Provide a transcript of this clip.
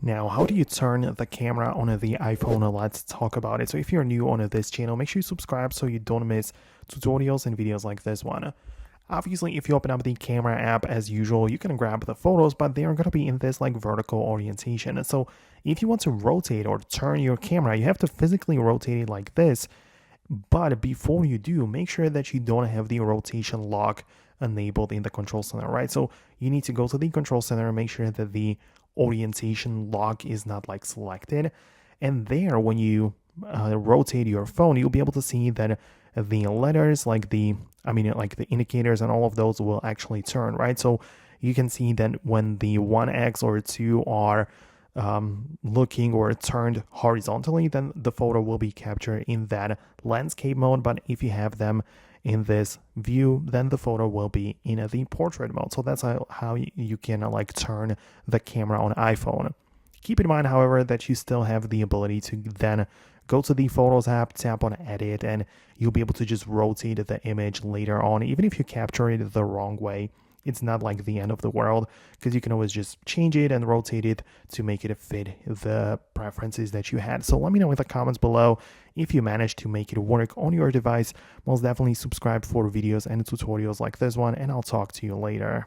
Now, how do you turn the camera on the iPhone? Let's talk about it. So if you're new on this channel, make sure you subscribe so you don't miss tutorials and videos like this one. Obviously, if you open up the camera app as usual, you can grab the photos, but they are going to be in this like vertical orientation. So if you want to rotate or turn your camera, you have to physically rotate it like this. But before you do, make sure that you don't have the rotation lock enabled in the control center, right? So you need to go to the control center and make sure that the orientation lock is not like selected. And there, when you rotate your phone, you'll be able to see that the letters, like like the indicators and all of those will actually turn, right? So you can see that when the 1x or 2 are looking or turned horizontally, then the photo will be captured in that landscape mode. But if you have them in this view, then the photo will be in the portrait mode. So that's how you can like turn the camera on iPhone. Keep in mind, however, that you still have the ability to then go to the Photos app, tap on Edit, and you'll be able to just rotate the image later on. Even if you capture it the wrong way, it's not like the end of the world, because you can always just change it and rotate it to make it fit the preferences that you had. So let me know in the comments below if you managed to make it work on your device. Most definitely subscribe for videos and tutorials like this one, and I'll talk to you later.